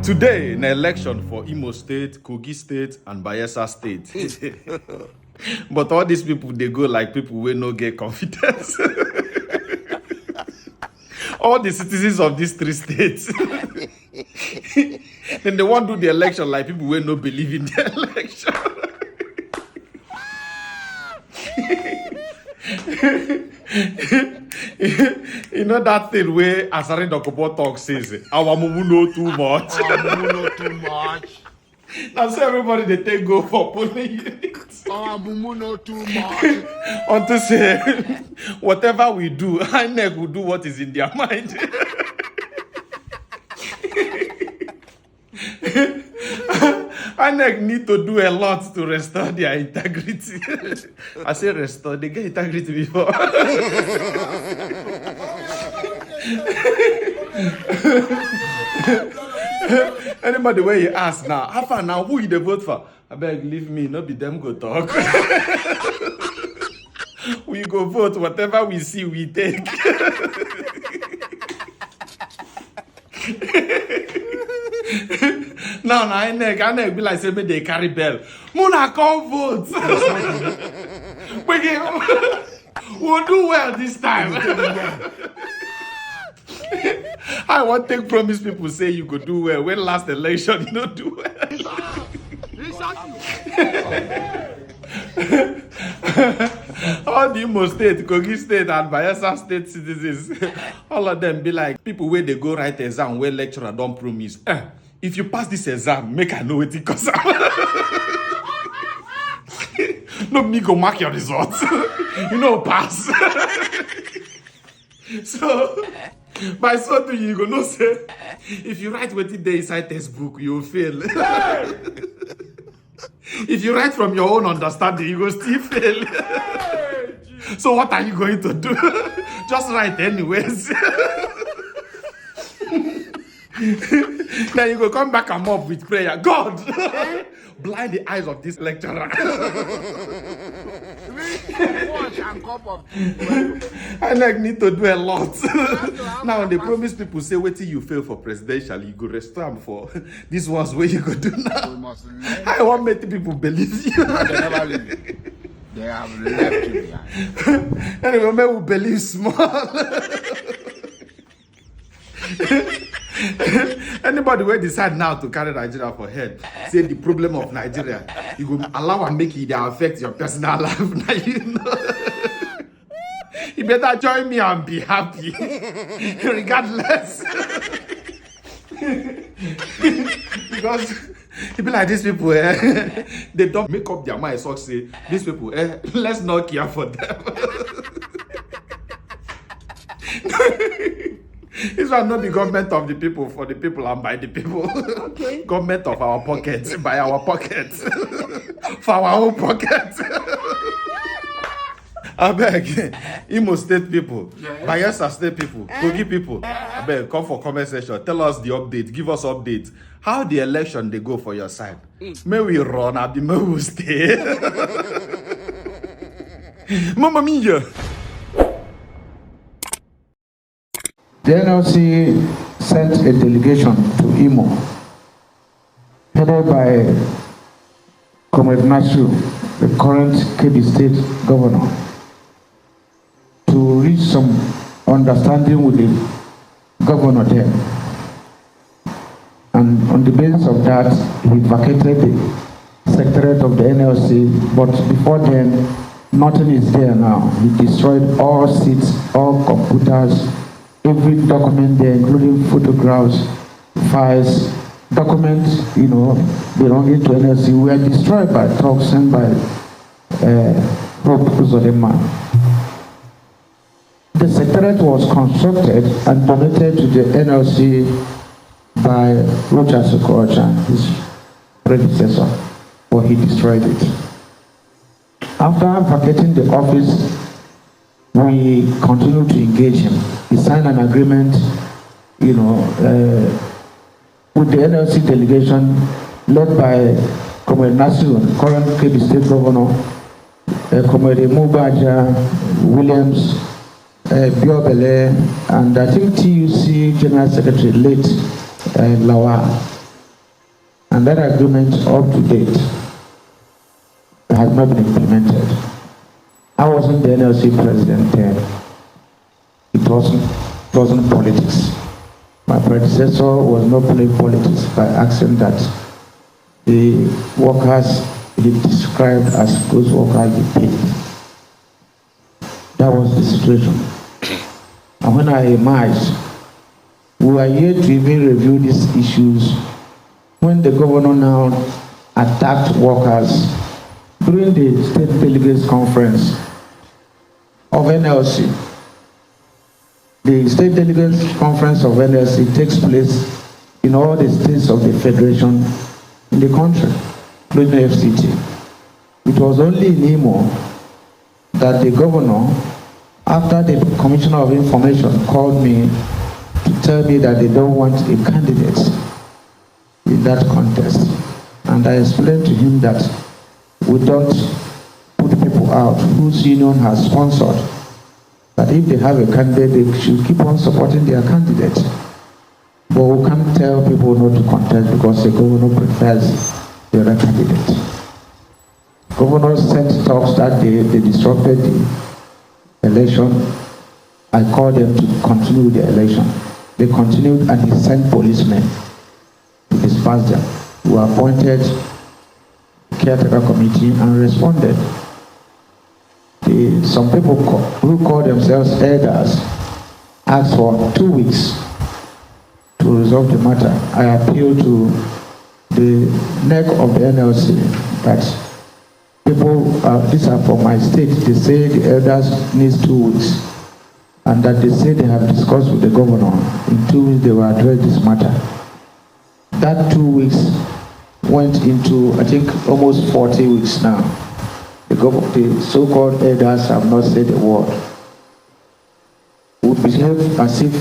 Today, an election for Imo State, KOGI State, and BAYELSA State. But all these people, they go like people who no get confidence. All the citizens of these three states. Then they want to do the election like people who no believe in the election. You know that thing where Asari Dokobo talk says, our mumu know too much. Our mumu know too much. Now so everybody they take go for polling units. Our mumu know too much. Until say, whatever we do, INEC will do what is in their mind. INEC need to do a lot to restore their integrity. I say restore, they get integrity before. Anybody where you ask now, how far now, who you the vote for? I beg, leave me, not be them go talk. We go vote, whatever we see, we take. Now, INEC be like, say, they carry bell. Muna, come vote. We'll do well this time. I want to promise people say you could do well. When last election, you don't do well. All the Imo State, KOGI State, and BAYELSA State citizens, all of them be like, people where they go write exam, where lecturer don't promise. If you pass this exam, make I know what it costs. No, me go mark your results. You know, pass. So, by so do you go no say, if you write what it there inside textbook, you will fail. If you write from your own understanding, you will still fail. So what are you going to do? Just write anyways. Then you go come back and up with prayer. God, blind the eyes of this lecturer. I like need to do a lot. Now they promise people say wait till you fail for presidential, you go restore them for this one's where you go do now. I want make people believe you. They never leave. They have left you behind. Anyway, may we believe small. Anybody will decide now to carry Nigeria for head, say the problem of Nigeria, you go allow and make it affect your personal life. Now you know. You better join me and be happy, regardless. Because people like these people, they don't make up their mind. So say these people, let's not care for them. This one not the government of the people, for the people and by the people. Okay. Government of our pockets, by our pockets, for our own pockets. I beg, Imo State people, BAYELSA State people, KOGI people, I beg, come for comment section. Tell us the update. Give us updates. How the election they go for your side? May we run, Abi, may we stay. Mamma mia. The NLC sent a delegation to Imo, headed by Comrade Nashu, the current KOGI State Governor, to reach some understanding with the governor there. And on the basis of that, he vacated the secretariat of the NLC, but before then, nothing is there now. He destroyed all seats, all computers, every document there, including photographs, files, documents, belonging to NLC, were destroyed by talks sent by Prof. Uzodema. The secretariat was constructed and donated to the NLC by Roger Sokocha, his predecessor, but he destroyed it. After vacating the office, we continued to engage him. He signed an agreement, with the NLC delegation led by Comrade Nasir, current KOGI State Governor, Comrade Mubaja, Williams, Biobele, and I think TUC General Secretary late Lawa. And that agreement up to date has not been implemented. I wasn't the NLC president then. It wasn't politics. My predecessor was not playing politics by asking that the workers he described as those workers be paid. That was the situation. And when I emerged, we were yet to even review these issues when the governor now attacked workers during the state delegates conference of NLC. The state delegates conference of NLC takes place in all the states of the federation in the country, including FCT. It was only in Imo that the governor, after the Commissioner of Information called me to tell me that they don't want a candidate in that contest. And I explained to him that we don't put people out whose union has sponsored, that if they have a candidate, they should keep on supporting their candidate. But we can't tell people not to contest because the governor prefers the other candidate. Governor sent talks that they disrupted the election. I called them to continue the election. They continued and he sent policemen to disperse them, who appointed caretaker committee and responded. Some people who call themselves elders asked for 2 weeks to resolve the matter. I appealed to the neck of the NLC that people, these are from my state, they say the elders needs 2 weeks, and that they say they have discussed with the governor. In 2 weeks they will address this matter. That 2 weeks went into, I think, almost 40 weeks now. The so-called elders have not said a word. We behave as if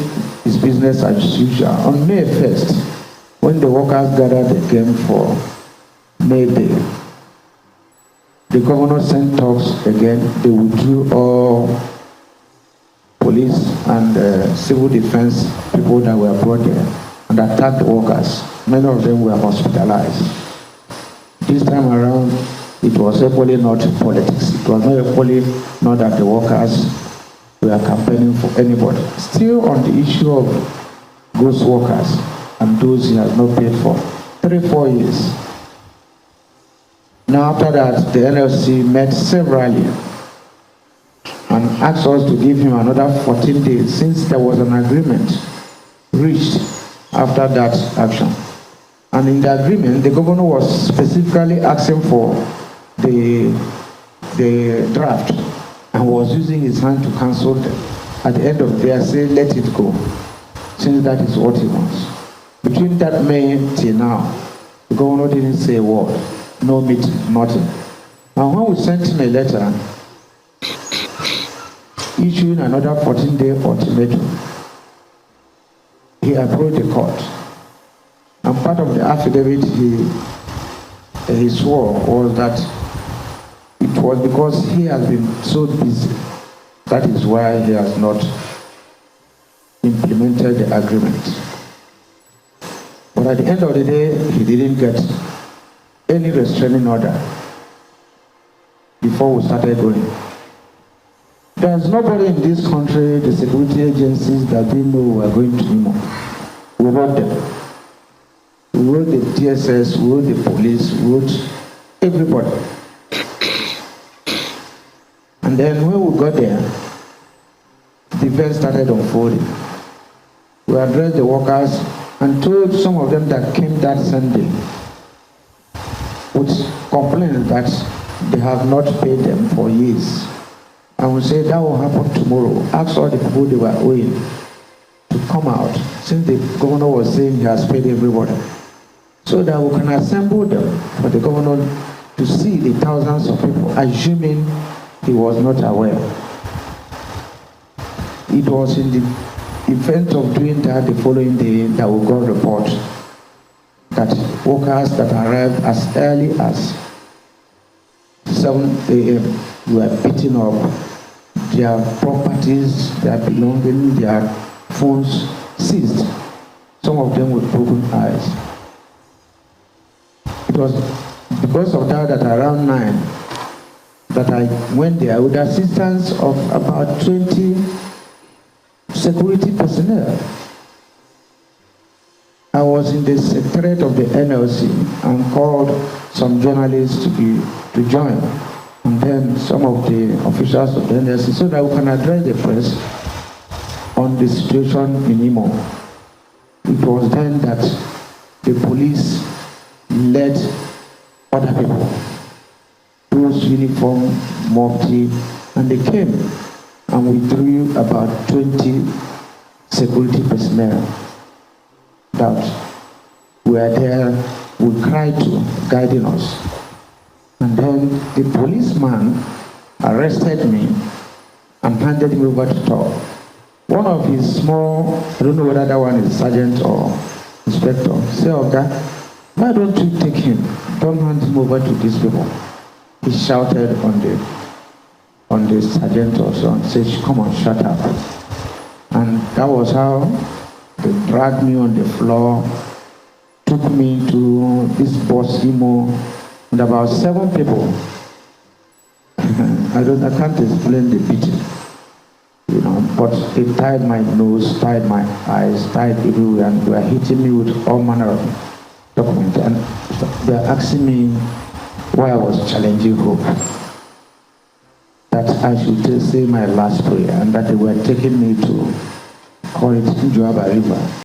it's business as usual. On May 1st, when the workers gathered again for May Day, the governor sent talks again. They withdrew all police and civil defense people that were brought there and attacked workers. Many of them were hospitalized. This time around, it was equally not politics. It was not equally not that the workers were campaigning for anybody. Still on the issue of those workers and those he has not paid for 3-4 years. Now after that, the NLC met severally and asked us to give him another 14 days since there was an agreement reached after that action. And in the agreement, the governor was specifically asking for the draft and was using his hand to cancel them. At the end of the day, I said, let it go, since that is what he wants. Between that May till now, the governor didn't say a word, no meeting, nothing. And when we sent him a letter issuing another 14-day ultimatum, he approached the court. And part of the affidavit he swore was that it was because he has been so busy. That is why he has not implemented the agreement. But at the end of the day, he didn't get any restraining order before we started going. There's nobody in this country, the security agencies, that didn't know we were going to Imo. We wrote them. We wrote the TSS, we wrote the police, we wrote everybody. And then when we got there, the event started unfolding. We addressed the workers and told some of them that came that Sunday with complaints that they have not paid them for years. And we said that will happen tomorrow. Ask all the people they were owing to come out, since the governor was saying he has paid everybody, so that we can assemble them for the governor to see the thousands of people, assuming he was not aware. It was in the event of doing that the following day that we got a report that workers that arrived as early as 7 a.m. were beaten up, their properties, their belongings, their phones seized. Some of them with broken eyes. It was because of that around 9 that I went there with the assistance of about 20 security personnel. I was in the secretariat of the NLC and called some journalists to join, and then some of the officials of the NLC, so that we can address the press on the situation in Imo. It was then that the police led other people, those uniform, mufti, and they came and withdrew about 20 security personnel that were there, we cried to, guiding us. And then the policeman arrested me and handed me over to talk. One of his small, I don't know whether that one is sergeant or inspector, said, "Okay, why don't you take him? Don't hand him over to these people." He shouted on the sergeant also and said, "Come on, shut up." And that was how they dragged me on the floor, took me to this bus Imo, and about 7 people. I can't explain the beating, but they tied my nose, tied my eyes, tied everywhere, and they were hitting me with all manner of documents. And they were asking me why I was challenging hope, that I should say my last prayer, and that they were taking me to call it Joaba River.